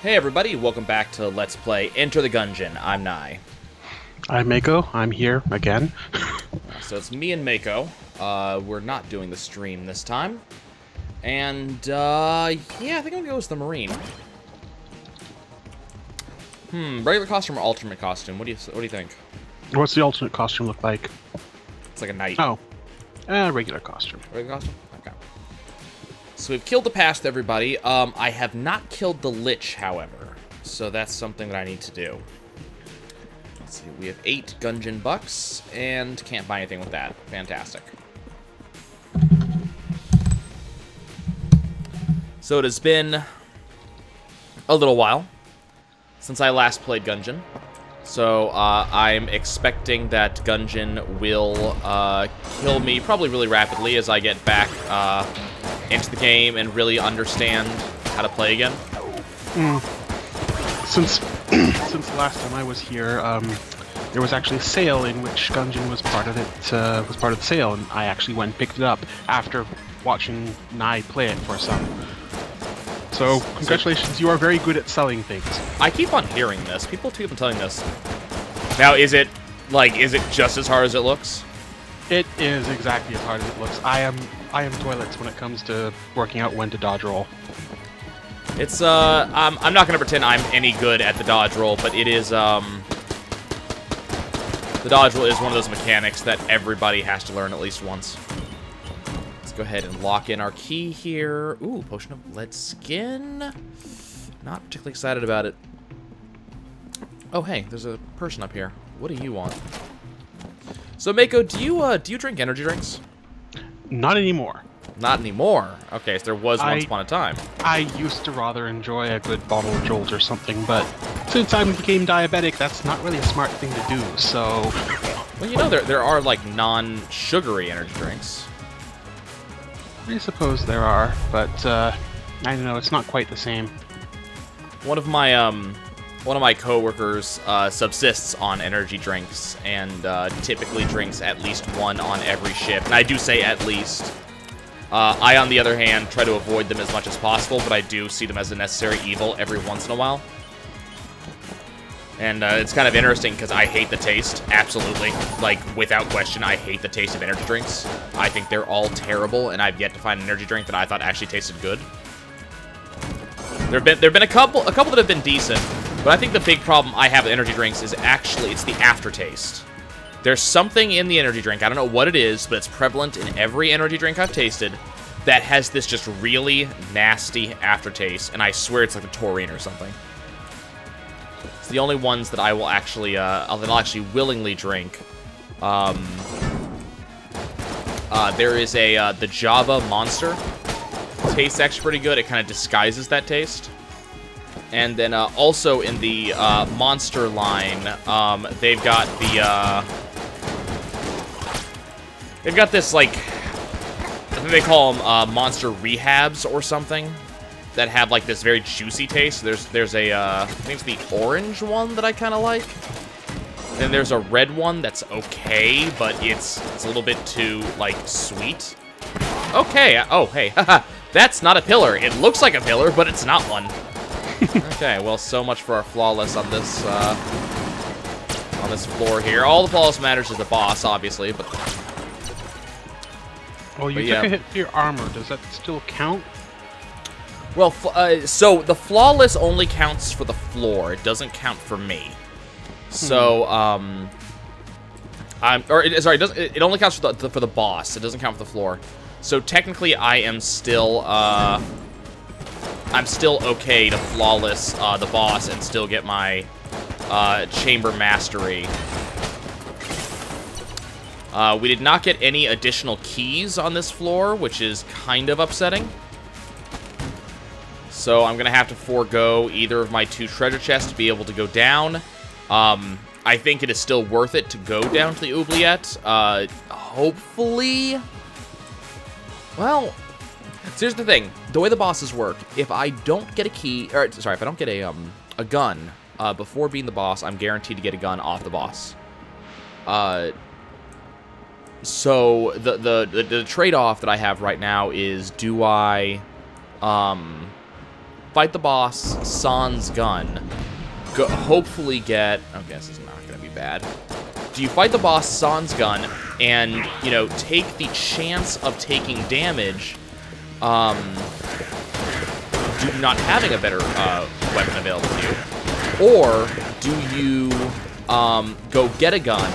Hey everybody, welcome back to Let's Play Enter the Gungeon. I'm Nye. I'm Mako. I'm here again. So it's me and Mako. We're not doing the stream this time. And, yeah, I think I'm gonna go with the Marine. Regular costume or alternate costume? What do you think? What's the alternate costume look like? It's like a knight. Oh, regular costume. Regular costume? Okay. So we've killed the past everybody. I have not killed the Lich, however. So that's something that I need to do. Let's see, we have 8 Gungeon bucks, and can't buy anything with that. Fantastic. So it has been a little while since I last played Gungeon. So I'm expecting that Gungeon will kill me probably really rapidly as I get back into the game and really understand how to play again. Since the last time I was here, there was actually a sale in which Gungeon was part of it. Was part of the sale, and I actually went and picked it up after watching Nye play it for some. So congratulations, you are very good at selling things. I keep on hearing this. People keep on telling this. Now, is it just as hard as it looks? It is exactly as hard as it looks. I am toilets when it comes to working out when to dodge roll. It's I'm not gonna pretend I'm any good at the dodge roll, but it is the dodge roll is one of those mechanics that everybody has to learn at least once. Let's go ahead and lock in our key here. Ooh, potion of lead skin. Not particularly excited about it. Oh hey, there's a person up here. What do you want? So Mako, do you drink energy drinks? Not anymore. Not anymore. Okay, so there was once upon a time. I used to rather enjoy a good bottle of Jolt or something, but since I became diabetic, that's not really a smart thing to do, so... Well, you know, there are, like, non-sugary energy drinks. I suppose there are, but, I don't know, it's not quite the same. One of my coworkers subsists on energy drinks and typically drinks at least one on every shift. And I do say at least. I, on the other hand, try to avoid them as much as possible, but I do see them as a necessary evil every once in a while. And it's kind of interesting because I hate the taste, absolutely. Like, without question, I hate the taste of energy drinks. I think they're all terrible, and I've yet to find an energy drink that I thought actually tasted good. There've been a couple that have been decent, but I think the big problem I have with energy drinks is actually it's the aftertaste. There's something in the energy drink, I don't know what it is, but it's prevalent in every energy drink I've tasted, that has this just really nasty aftertaste, and I swear it's like a taurine or something. It's the only ones that I will actually, I'll actually willingly drink. There is the Java Monster. Tastes actually pretty good. It kind of disguises that taste. And then also in the Monster line, they've got this, like, I think they call them Monster Rehabs or something, that have like this very juicy taste. There's a I think it's the orange one that I kind of like. Then there's a red one that's okay, but it's a little bit too like sweet. Okay. Oh hey, haha. That's not a pillar. It looks like a pillar, but it's not one. Okay, well, so much for our flawless on this floor here. All the flawless matters is the boss, obviously, but... Well, you took a hit to your armor. Does that still count? Well, so the flawless only counts for the floor. It doesn't count for me. So, it only counts for the boss. It doesn't count for the floor. So technically, I am still, I'm still okay to flawless the boss and still get my chamber mastery. We did not get any additional keys on this floor, which is kind of upsetting. So I'm going to have to forego either of my 2 treasure chests to be able to go down. I think it is still worth it to go down to the oubliette. Hopefully... Well... So here's the thing, the way the bosses work, if I don't get a key, or sorry, if I don't get a gun before being the boss, I'm guaranteed to get a gun off the boss. So the trade-off that I have right now is, do I fight the boss, Sans gun, hopefully get... Okay, this is not going to be bad. Do you fight the boss, Sans gun, and, you know, take the chance of taking damage, do not having a better weapon available to you? Or do you go get a gun,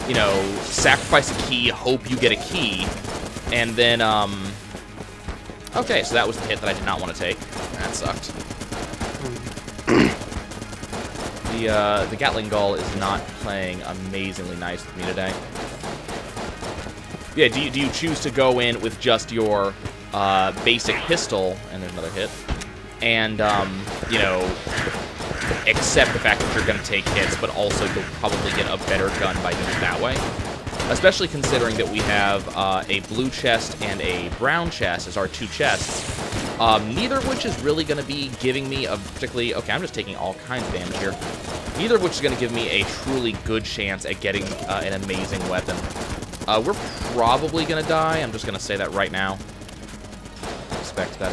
you know, sacrifice a key, hope you get a key, and then, okay, so that was the hit that I did not want to take. That sucked. The Gatling Gull is not playing amazingly nice with me today. Yeah, do you choose to go in with just your basic pistol, and there's another hit, and, you know, accept the fact that you're going to take hits, but also you'll probably get a better gun by doing it that way? Especially considering that we have a blue chest and a brown chest as our two chests, neither of which is really going to be giving me a particularly... Okay, I'm just taking all kinds of damage here. Neither of which is going to give me a truly good chance at getting an amazing weapon. We're probably going to die. I'm just going to say that right now. I expect that,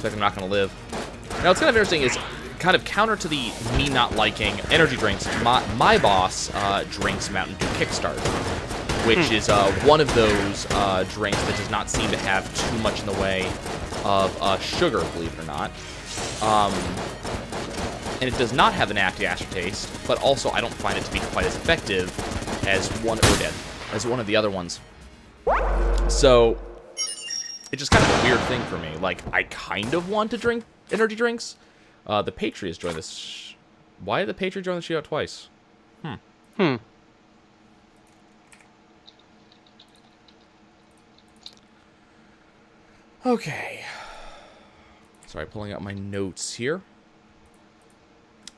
I'm not going to live. Now, what's kind of interesting is, kind of counter to the me not liking energy drinks, my boss drinks Mountain Dew Kickstart, which is one of those drinks that does not seem to have too much in the way of sugar, believe it or not. And it does not have an nasty aftertaste, but also I don't find it to be quite as effective as one of the other ones. So it's just kind of a weird thing for me. Like, I kind of want to drink energy drinks. The Patriots joined this. Why did the Patriots join the shootout twice? Okay. Sorry, pulling out my notes here.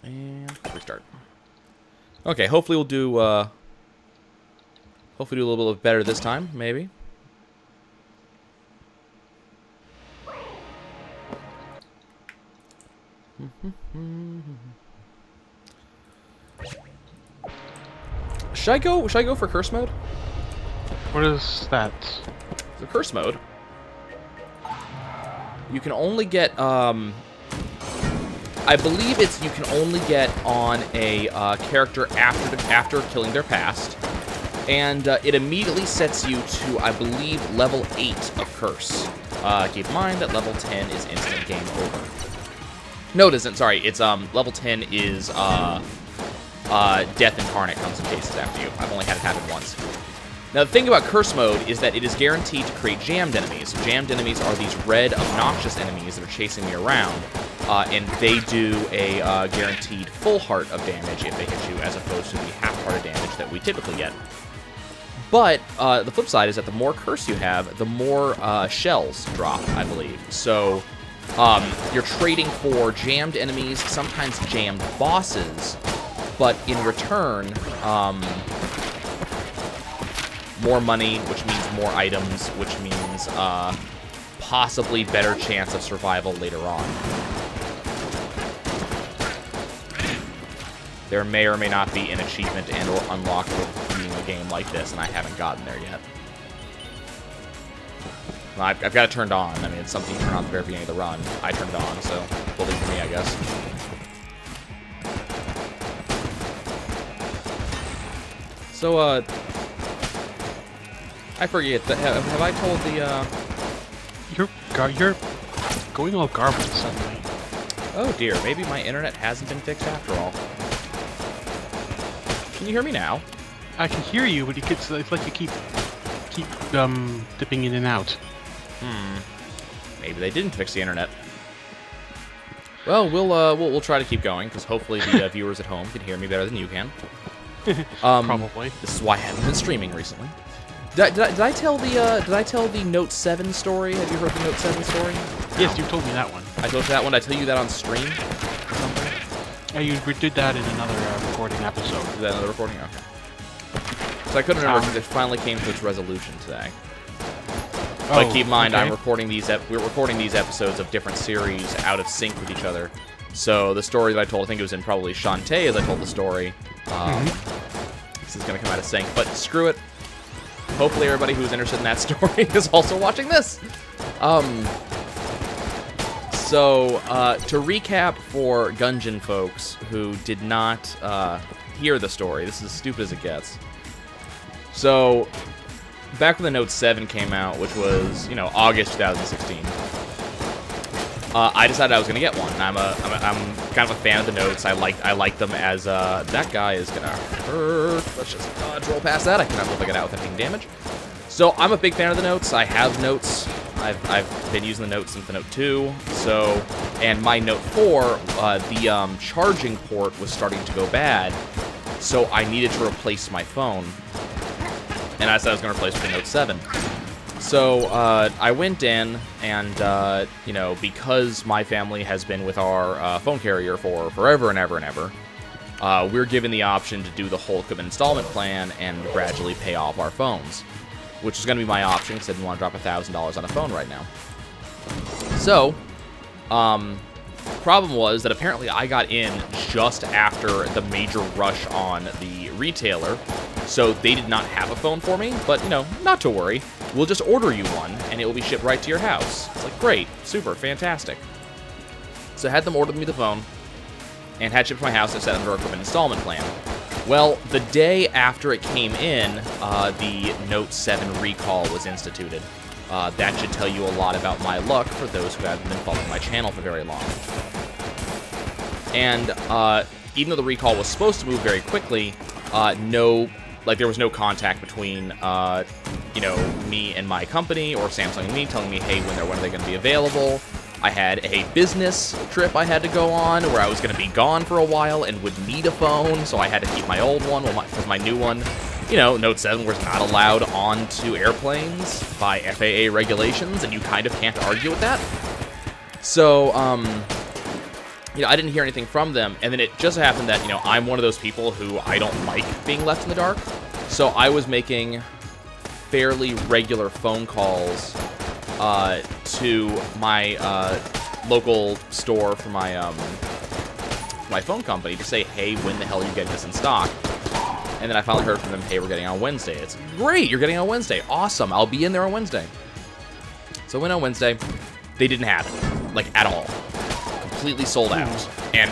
And restart. Okay, hopefully we'll do a little bit better this time, maybe. Should I go for curse mode? What is that? The curse mode. You can only get I believe you can only get on a character after killing their past, and it immediately sets you to, I believe, level 8 of curse. Keep in mind that level 10 is instant game over. No, it isn't. Sorry, it's level 10 is death incarnate comes and chases after you. I've only had it happen once. Now, the thing about curse mode is that it is guaranteed to create jammed enemies. Jammed enemies are these red, obnoxious enemies that are chasing me around, and they do a guaranteed full heart of damage if they hit you, as opposed to the half-heart of damage that we typically get. But the flip side is that the more curse you have, the more shells drop, I believe. So you're trading for jammed enemies, sometimes jammed bosses, but in return, more money, which means more items, which means possibly better chance of survival later on. There may or may not be an achievement and or unlock for beating a game like this, and I haven't gotten there yet. Well, I've got it turned on. I mean, it's something you turn on at the very beginning of the run. I turned it on, so bully for me, I guess. So, I forget. Have I told the, You're going all garbled suddenly. Oh dear, maybe my internet hasn't been fixed after all. Can you hear me now? I can hear you, but it's like you keep dipping in and out. Maybe they didn't fix the internet. Well, we'll try to keep going, because hopefully the viewers at home can hear me better than you can. Probably. This is why I haven't been streaming recently. Did I tell the Note 7 story? Have you heard the Note 7 story? Yes, you told me that one. I told you that one. Did I tell you that on stream? Or something? Yeah, you did that in another recording episode. Is that another recording? Okay. So I couldn't remember because it finally came to its resolution today. But keep in mind, okay. We're recording these episodes of different series out of sync with each other. So the story that I told, I think it was in probably Shantae as I told the story. This is going to come out of sync, but screw it. Hopefully everybody who's interested in that story is also watching this. So, to recap for Gungeon folks who did not hear the story, this is as stupid as it gets. So, back when the Note 7 came out, which was, you know, August 2016, I decided I was going to get one. I'm kind of a fan of the Notes. I like them as, that guy is going to hurt. Let's just roll past that. I cannot look it out with anything damage. So, I'm a big fan of the Notes. I have Notes. I've been using the Note since the Note 2, so, and my Note 4, the charging port was starting to go bad, so I needed to replace my phone, and I said I was going to replace it with the Note 7. So, I went in, and, you know, because my family has been with our phone carrier for forever and ever and ever, we're given the option to do the whole equipment installment plan and gradually pay off our phones, which is going to be my option because I didn't want to drop $1,000 on a phone right now. So, problem was that apparently I got in just after the major rush on the retailer, so they did not have a phone for me, but, you know, not to worry. We'll just order you one, and it will be shipped right to your house. It's like, great, super, fantastic. So I had them order me the phone, and had shipped to my house and set under our equipment installment plan. Well, the day after it came in, the Note 7 recall was instituted. That should tell you a lot about my luck for those who haven't been following my channel for very long. And even though the recall was supposed to move very quickly, there was no contact between, you know, me and my company, or Samsung and me, telling me, hey, when are they going to be available? I had a business trip I had to go on where I was going to be gone for a while and would need a phone, so I had to keep my old one because my new one, you know, Note 7 was not allowed onto airplanes by FAA regulations, and you kind of can't argue with that. So, you know, I didn't hear anything from them, and then it just happened that, you know, I'm one of those people who I don't like being left in the dark, so I was making fairly regular phone calls to my local store for my my phone company to say, hey, when the hell are you getting this in stock? And then I finally heard from them, hey, we're getting it on Wednesday. It's great, you're getting it on Wednesday. Awesome, I'll be in there on Wednesday. So I went on Wednesday. They didn't have it, like, at all. Completely sold out. And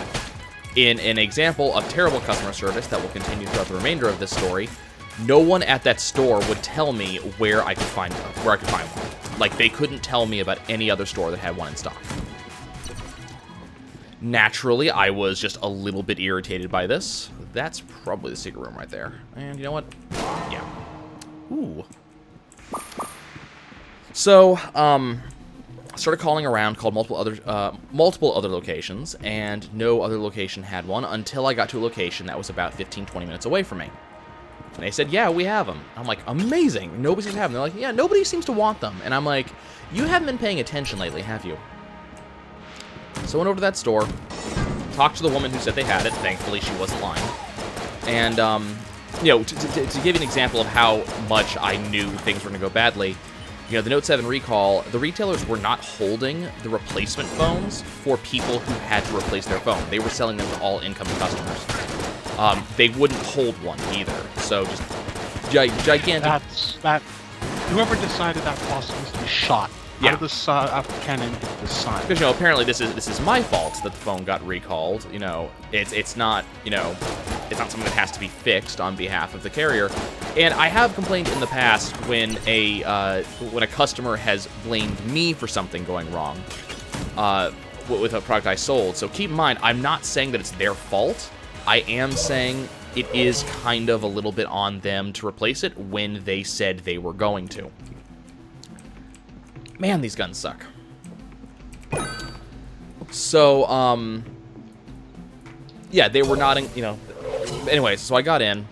in an example of terrible customer service that will continue throughout the remainder of this story, no one at that store would tell me where I could find one. Like, they couldn't tell me about any other store that had one in stock. Naturally, I was just a little bit irritated by this. That's probably the secret room right there. And you know what? Yeah. Ooh. So, started calling around, called multiple other locations, and no other location had one until I got to a location that was about 15-20 minutes away from me. And they said, yeah, we have them. I'm like, amazing. Nobody seems to have them. They're like, yeah, nobody seems to want them. And I'm like, you haven't been paying attention lately, have you? So I went over to that store, talked to the woman who said they had it. Thankfully, she wasn't lying. And, you know, to give you an example of how much I knew things were going to go badly, you know, the Note 7 recall, the retailers were not holding the replacement phones for people who had to replace their phone. They were selling them to all incoming customers. They wouldn't hold one either. So just gigantic. Whoever decided that faucet was to be shot out of the cannon into the sun. Because, you know, apparently this is my fault that the phone got recalled. You know, it's not, you know, it's not something that has to be fixed on behalf of the carrier. And I have complained in the past when a customer has blamed me for something going wrong with a product I sold. So keep in mind, I'm not saying that it's their fault. I am saying it is kind of a little bit on them to replace it when they said they were going to. Man, these guns suck. So, yeah, they were not, you know. Anyways, so I got in,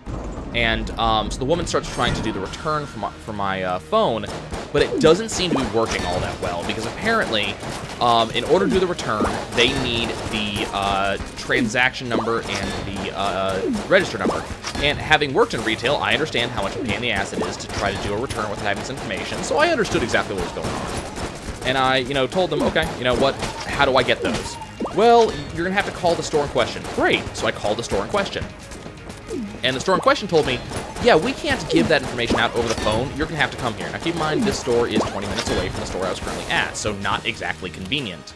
and so the woman starts trying to do the return for my phone, but it doesn't seem to be working all that well, because apparently, in order to do the return, they need the transaction number and the register number. And having worked in retail, I understand how much of a pain in the ass it is to try to do a return without having this information, so I understood exactly what was going on. And I, you know, told them, okay, you know what, how do I get those? Well, you're going to have to call the store in question. Great, so I called the store in question. And the store in question told me, yeah, we can't give that information out over the phone. You're going to have to come here. Now, keep in mind, this store is 20 minutes away from the store I was currently at, so not exactly convenient.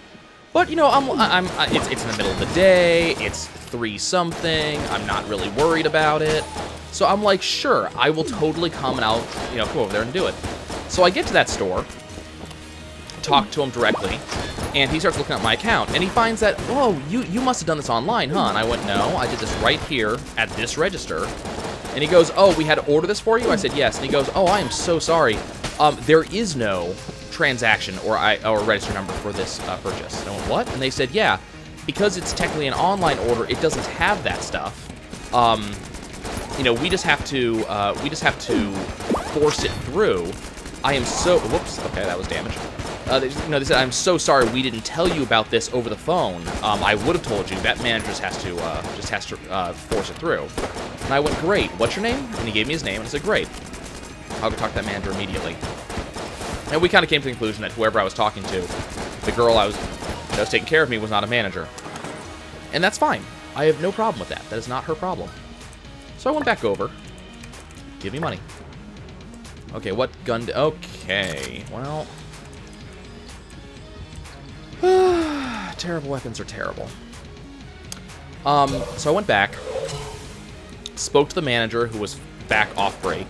But, you know, it's in the middle of the day, it's 3-something, I'm not really worried about it. So I'm like, sure, I will totally come and I'll, you know, go over there and do it. So I get to that store, talk to him directly, and he starts looking at my account, and he finds that, oh, you must have done this online, huh? And I went, no, I did this right here at this register. And he goes, oh, we had to order this for you? I said, yes. And he goes, oh, I am so sorry. There is no transaction or register number for this purchase. And I went, what? And they said, yeah, because it's technically an online order, it doesn't have that stuff. You know, we just have to force it through. I am so, whoops, okay, that was damage. They said, I'm so sorry we didn't tell you about this over the phone. I would have told you. That manager just has to force it through. And I went, great, what's your name? And he gave me his name, and I said, great. I'll go talk to that manager immediately. And we kind of came to the conclusion that whoever I was talking to, the girl that was taking care of me was not a manager. And that's fine. I have no problem with that. That is not her problem. So I went back over. Give me money. Okay, what gun... Okay, well... terrible weapons are terrible. So I went back, spoke to the manager, who was back off break,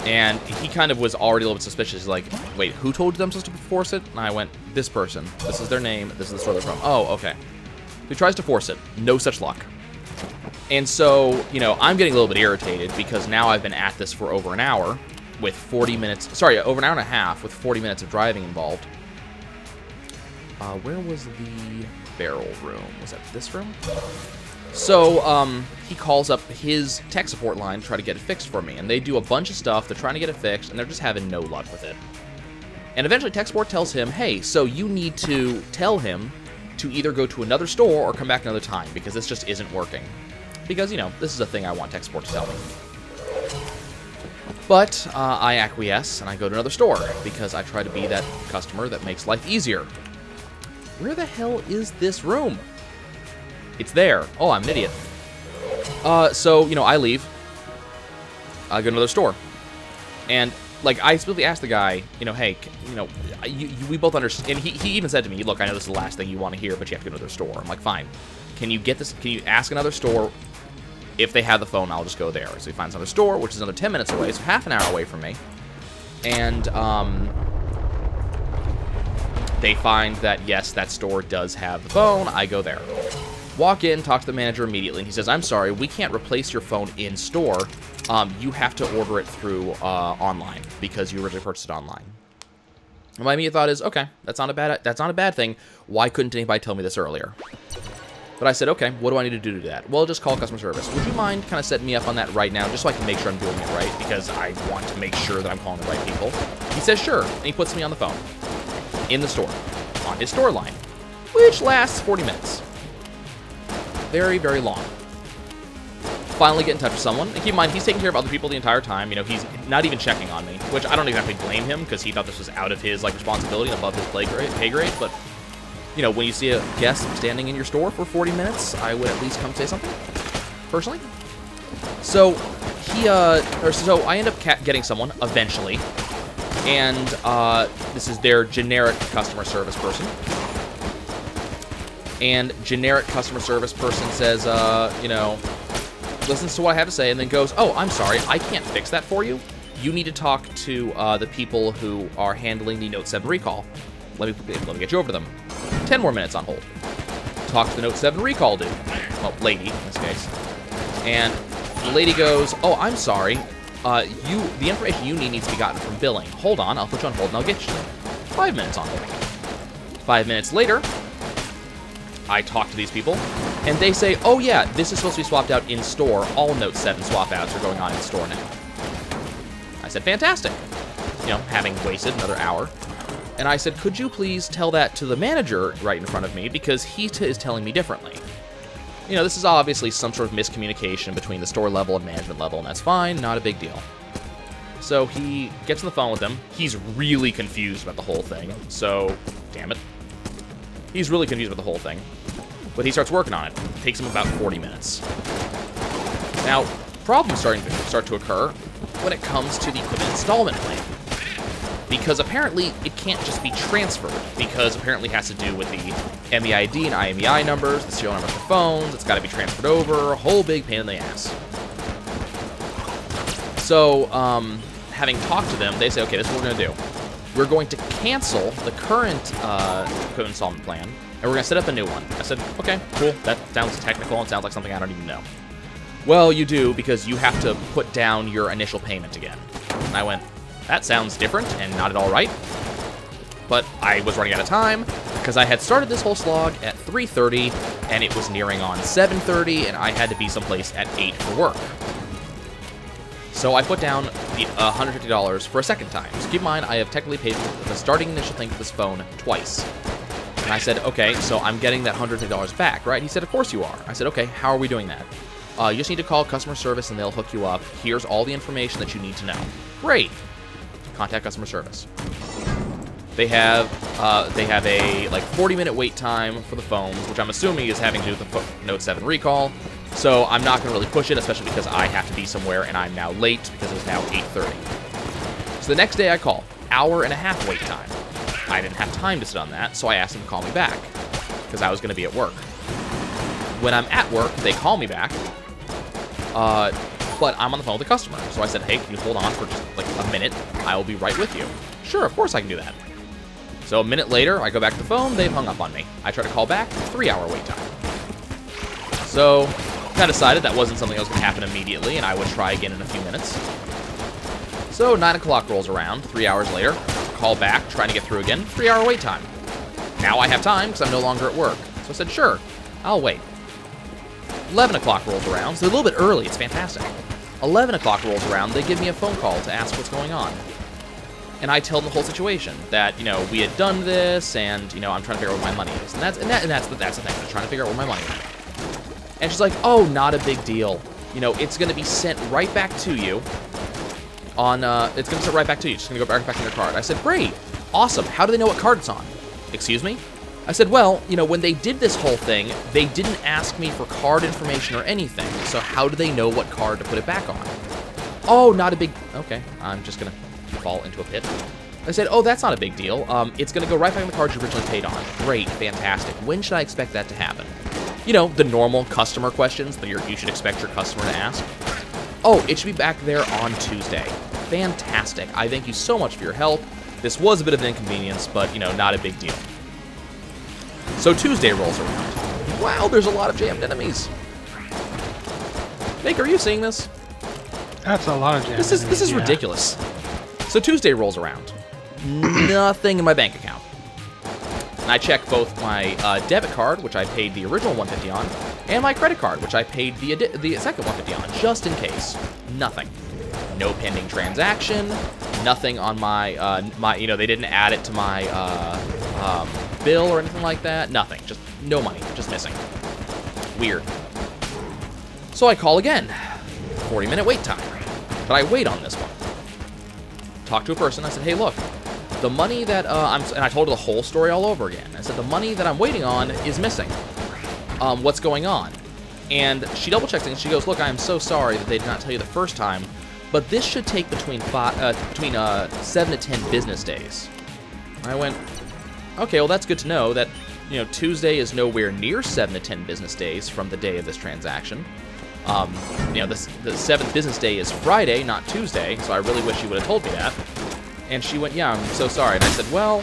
and he kind of was already a little bit suspicious. He's like, wait, who told them supposed to force it? And I went, this person. This is their name. This is the store they're from. Oh, okay. He tries to force it. No such luck. And so, you know, I'm getting a little bit irritated because now I've been at this for over an hour with 40 minutes... Sorry, over an hour and a half with 40 minutes of driving involved. Where was the barrel room? Was that this room? So, he calls up his tech support line to try to get it fixed for me. And they do a bunch of stuff. They're trying to get it fixed, and they're just having no luck with it. And eventually, tech support tells him, hey, so you need to tell him to either go to another store or come back another time, because this just isn't working. Because, you know, this is a thing I want tech support to tell me. But I acquiesce, and I go to another store, because I try to be that customer that makes life easier. Where the hell is this room? It's there. Oh, I'm an idiot. So, you know, I leave. I go to another store. And, like, I specifically asked the guy, you know, hey, you know, we both understand. And he even said to me, look, I know this is the last thing you want to hear, but you have to go to another store. I'm like, fine. Can you get this? Can you ask another store? If they have the phone, I'll just go there. So he finds another store, which is another 10 minutes away, so half an hour away from me. And, they find that, yes, that store does have the phone. I go there. Walk in, talk to the manager immediately, and he says, I'm sorry, we can't replace your phone in store. You have to order it through online because you originally purchased it online. And my immediate thought is, okay, that's not a bad thing. Why couldn't anybody tell me this earlier? But I said, okay, what do I need to do that? Well, just call customer service. Would you mind kind of setting me up on that right now, just so I can make sure I'm doing it right, because I want to make sure that I'm calling the right people. He says, sure, and he puts me on the phone. In the store. On his store line. Which lasts 40 minutes. Very, very long. Finally get in touch with someone. And keep in mind, he's taking care of other people the entire time. You know, he's not even checking on me, which I don't exactly blame him, because he thought this was out of his, like, responsibility and above his pay grade, but... You know, when you see a guest standing in your store for 40 minutes, I would at least come say something, personally. So, so I end up getting someone, eventually, and this is their generic customer service person. And generic customer service person says, you know, listens to what I have to say, and then goes, oh, I'm sorry, I can't fix that for you. You need to talk to the people who are handling the Note 7 recall. Let me get you over to them. 10 more minutes on hold. Talk to the Note 7 recall dude. Well, lady, in this case. And the lady goes, oh, I'm sorry. The information you need needs to be gotten from billing. Hold on, I'll put you on hold and I'll get you. 5 minutes on hold. 5 minutes later, I talk to these people, and they say, oh yeah, this is supposed to be swapped out in store. All Note 7 swap outs are going on in store now. I said, fantastic. You know, having wasted another hour. And I said, could you please tell that to the manager right in front of me, because he is telling me differently. You know, this is obviously some sort of miscommunication between the store level and management level, and that's fine, not a big deal. So he gets on the phone with him. He's really confused about the whole thing, so, damn it. He's really confused about the whole thing. But he starts working on it. It takes him about 40 minutes. Now, problems start to occur when it comes to the equipment installment plan. because apparently it can't just be transferred, because apparently it has to do with the MEID and IMEI numbers, the serial numbers for phones. It's got to be transferred over, a whole big pain in the ass. So, having talked to them, they say, okay, this is what we're going to do. We're going to cancel the current equipment installment plan, and we're going to set up a new one. I said, okay, cool. That sounds technical and sounds like something I don't even know. Well, you do, because you have to put down your initial payment again. And I went, that sounds different and not at all right. But I was running out of time, because I had started this whole slog at 3:30, and it was nearing on 7:30, and I had to be someplace at 8 for work. So I put down the $150 for a second time. So keep in mind, I have technically paid for the starting initial thing for this phone twice. And I said, okay, so I'm getting that $150 back, right? He said, of course you are. I said, okay, how are we doing that? You just need to call customer service and they'll hook you up. Here's all the information that you need to know. Great. Contact customer service. They have a like 40-minute wait time for the phones, which I'm assuming is having to do with the Note 7 recall. So I'm not going to really push it, especially because I have to be somewhere and I'm now late because it's now 8:30. So the next day I call. Hour-and-a-half wait time. I didn't have time to sit on that, so I asked them to call me back because I was going to be at work. When I'm at work, they call me back, but I'm on the phone with the customer. So I said, hey, can you hold on for just like a minute? I will be right with you. Sure, of course I can do that. So a minute later, I go back to the phone. They've hung up on me. I try to call back. 3-hour wait time. So I decided that wasn't something that was going to happen immediately, and I would try again in a few minutes. So 9 o'clock rolls around, 3 hours later, call back, trying to get through again, 3-hour wait time. Now I have time because I'm no longer at work. So I said, sure, I'll wait. 11 o'clock rolls around, so a little bit early, it's fantastic. 11 o'clock rolls around, they give me a phone call to ask what's going on. And I tell them the whole situation, that, you know, we had done this, and, you know, I'm trying to figure out where my money is. And that's the thing, I'm trying to figure out where my money is. And she's like, oh, not a big deal. You know, it's going to be sent right back to you on, it's going to send right back to you. It's going to go right back in your card. I said, great, awesome. How do they know what card it's on? Excuse me? I said, well, you know, when they did this whole thing, they didn't ask me for card information or anything. So how do they know what card to put it back on? Oh, not a big, okay, I'm just going to fall into a pit. I said, oh, that's not a big deal. It's going to go right back on the card you originally paid on. Great, fantastic. When should I expect that to happen? You know, the normal customer questions that you should expect your customer to ask. Oh, it should be back there on Tuesday. Fantastic. I thank you so much for your help. This was a bit of an inconvenience, but, you know, not a big deal. So Tuesday rolls around. Wow, there's a lot of jammed enemies. Baker, are you seeing this? That's a lot of jammed enemies. This is ridiculous. So Tuesday rolls around. Nothing in my bank account. And I check both my debit card, which I paid the original $150 on, and my credit card, which I paid the second $150 on, just in case. Nothing. No pending transaction. Nothing on my, you know, they didn't add it to my bill or anything like that. Nothing. Just no money. Just missing. Weird. So I call again. 40-minute wait time. But I wait on this one. Talk to a person. I said, hey, look. The money that and I told her the whole story all over again. I said, the money that I'm waiting on is missing. What's going on? And she double-checks it, and she goes, look, I am so sorry that they did not tell you the first time, but this should take between 7 to 10 business days. And I went, okay, well, that's good to know that, you know, Tuesday is nowhere near 7 to 10 business days from the day of this transaction. You know, the 7th business day is Friday, not Tuesday, so I really wish you would have told me that. And she went, yeah, I'm so sorry. And I said, well,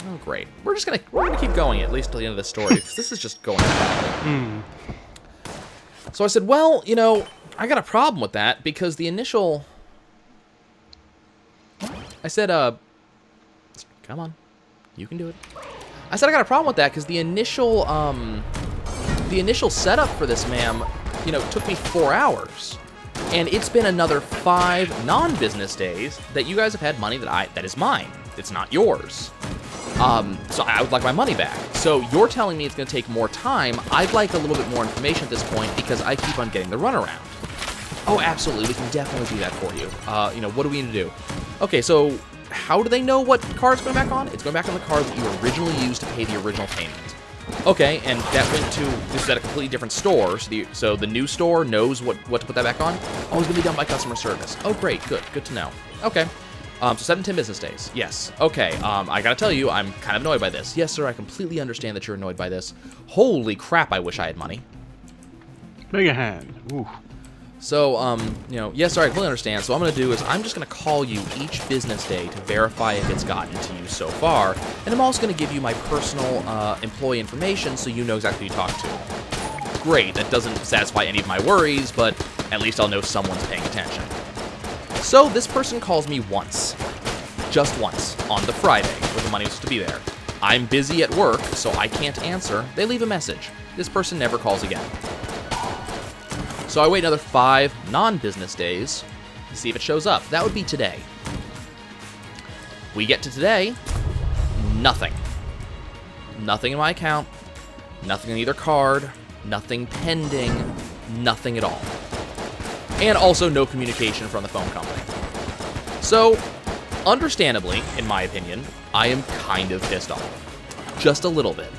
oh, great. We're gonna keep going at least till the end of the story, because this is just going on. So I said, well, you know, I got a problem with that, because the initial... I said, come on. You can do it. I said I got a problem with that, because the initial setup for this, ma'am, you know, took me 4 hours. And it's been another 5 non-business days that you guys have had money that is mine. It's not yours. So I would like my money back. So you're telling me it's going to take more time. I'd like a little bit more information at this point because I keep on getting the runaround. Oh, absolutely. We can definitely do that for you. You know, what do we need to do? Okay, so how do they know what card's going back on? It's going back on the card that you originally used to pay the original payment. Okay, and that went to, this is at a completely different store, so the new store knows what to put that back on? Oh, it's going to be done by customer service. Oh, great, good to know. Okay, So 7 to 10 business days. Yes. Okay. I gotta tell you, I'm kind of annoyed by this. Yes, sir, I completely understand that you're annoyed by this. Holy crap, I wish I had money. Mega hand. Ooh. So, you know, yes, sir, I completely understand. So what I'm gonna do is I'm just gonna call you each business day to verify if it's gotten to you so far. And I'm also gonna give you my personal employee information so you know exactly who you talk to. Great. That doesn't satisfy any of my worries, but at least I'll know someone's paying attention. So this person calls me once, just once, on the Friday, where the money was to be there. I'm busy at work, so I can't answer. They leave a message. This person never calls again. So I wait another 5 non-business days to see if it shows up. That would be today. We get to today, nothing. Nothing in my account, nothing on either card, nothing pending, nothing at all. And also no communication from the phone company. So, understandably, in my opinion, I am kind of pissed off. Just a little bit.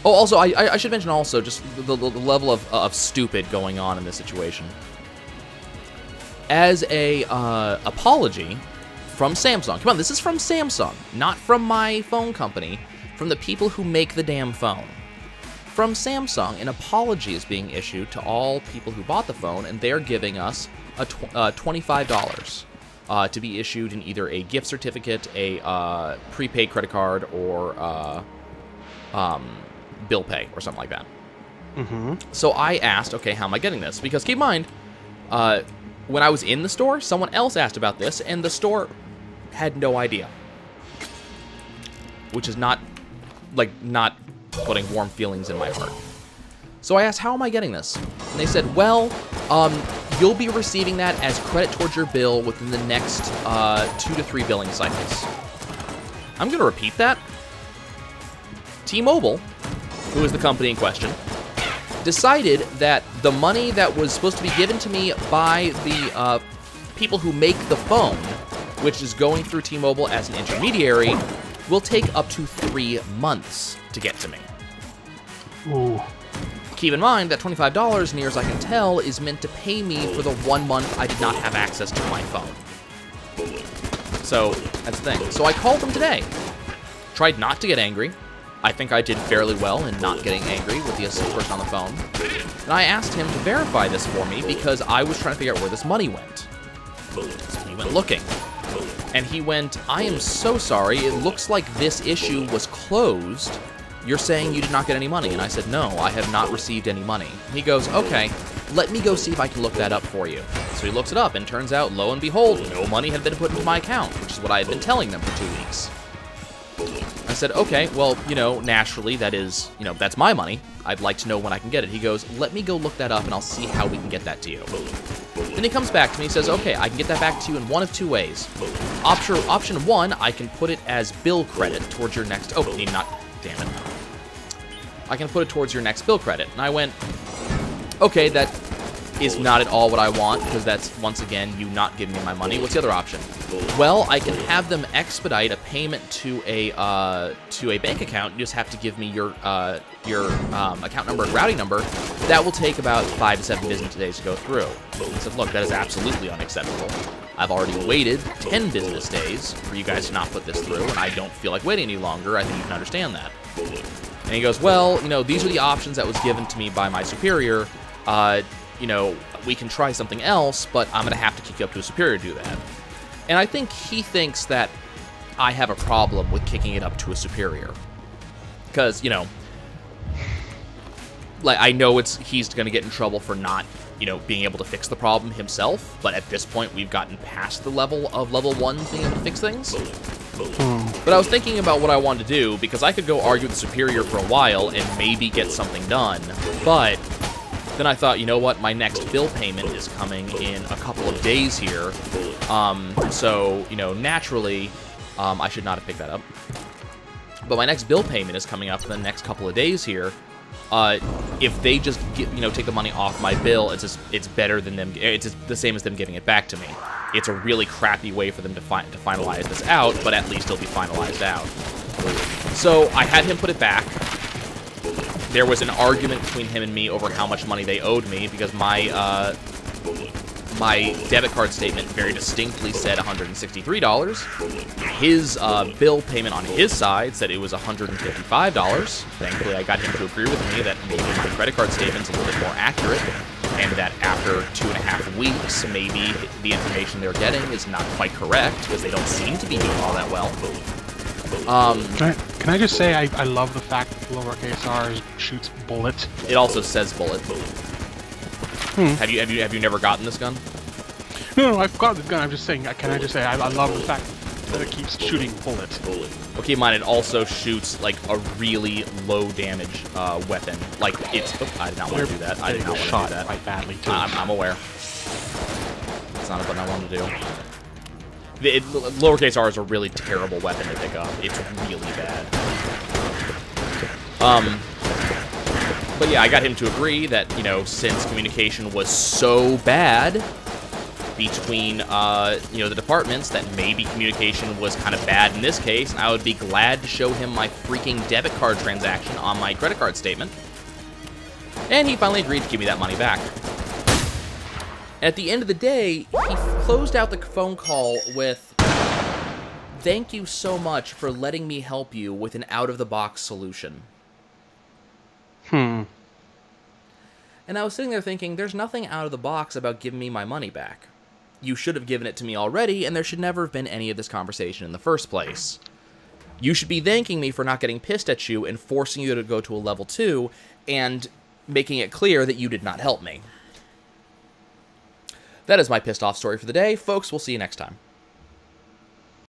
Oh, also, I should mention also just the level of stupid going on in this situation. As a apology from Samsung. Come on, this is from Samsung, not from my phone company, from the people who make the damn phone. From Samsung, an apology is being issued to all people who bought the phone, and they're giving us a $25 to be issued in either a gift certificate, a prepaid credit card, or bill pay, or something like that. Mm-hmm. So I asked, okay, how am I getting this? Because keep in mind, when I was in the store, someone else asked about this, and the store had no idea. Which is not putting warm feelings in my heart. So I asked, how am I getting this? And they said, well, you'll be receiving that as credit towards your bill within the next 2 to 3 billing cycles. I'm going to repeat that. T-Mobile, who is the company in question, decided that the money that was supposed to be given to me by the people who make the phone, which is going through T-Mobile as an intermediary, will take up to 3 months to get to me. Ooh. Keep in mind that $25, near as I can tell, is meant to pay me for the 1 month I did not have access to my phone. So, that's the thing. So I called them today. Tried not to get angry. I think I did fairly well in not getting angry with the person on the phone. And I asked him to verify this for me because I was trying to figure out where this money went. So he went looking. And he went, I am so sorry, it looks like this issue was closed. You're saying you did not get any money. And I said, no, I have not received any money. And he goes, okay, let me go see if I can look that up for you. So he looks it up, and turns out, lo and behold, no money had been put into my account, which is what I had been telling them for 2 weeks. I said, okay, well, you know, naturally, that is, you know, that's my money. I'd like to know when I can get it. He goes, let me go look that up, and I'll see how we can get that to you. Then he comes back to me and says, okay, I can get that back to you in one of 2 ways. Option 1, I can put it as bill credit towards your next... Oh, need not... Damn it. I can put it towards your next bill credit. And I went, okay, that is not at all what I want, because that's, once again, you not giving me my money. What's the other option? Well, I can have them expedite a payment to a bank account. You just have to give me your account number and routing number. That will take about 5 to 7 business days to go through. I said, look, that is absolutely unacceptable. I've already waited 10 business days for you guys to not put this through, and I don't feel like waiting any longer. I think you can understand that. And he goes, well, you know, these are the options that was given to me by my superior. You know, we can try something else, but I'm going to have to kick you up to a superior to do that. And I think he thinks that I have a problem with kicking it up to a superior. Because, you know, like, I know he's going to get in trouble for not, you know, being able to fix the problem himself, but at this point we've gotten past the level of level 1 being able to fix things. But I was thinking about what I wanted to do, because I could go argue with the superior for a while and maybe get something done, but then I thought, you know what, my next bill payment is coming in a couple of days here, so, you know, naturally, I should not have picked that up. But my next bill payment is coming up in the next couple of days here. If they just take the money off my bill, it's better than them. It's just the same as them giving it back to me. It's a really crappy way for them to finalize this out, but at least it'll be finalized out. So I had him put it back. There was an argument between him and me over how much money they owed me, because my my debit card statement very distinctly said $163. His bill payment on his side said it was $155. Thankfully, I got him to agree with me that maybe my credit card statement's a little bit more accurate, and that after 2.5 weeks, maybe the information they're getting is not quite correct, because they don't seem to be doing all that well. Can I just say I love the fact that lowercase r shoots bullets. It also says bullet. Have you never gotten this gun? No, I've got this gun. I'm just saying. Can I just say I love the fact that it keeps shooting bullets. Okay, mine. It also shoots like a really low damage weapon. Like it's. Oh, I did not want to do that. I did not want to do that. Quite badly too. I'm aware. It's not a button I wanted to do. Lowercase r is a really terrible weapon to pick up. It's really bad. But yeah, I got him to agree that, you know, since communication was so bad between, you know, the departments, that maybe communication was kind of bad in this case, and I would be glad to show him my freaking debit card transaction on my credit card statement. And he finally agreed to give me that money back. At the end of the day, he closed out the phone call with, "Thank you so much for letting me help you with an out-of-the-box solution." And I was sitting there thinking, there's nothing out of the box about giving me my money back. You should have given it to me already, and there should never have been any of this conversation in the first place. You should be thanking me for not getting pissed at you and forcing you to go to a level 2, and making it clear that you did not help me. That is my pissed off story for the day. Folks, we'll see you next time.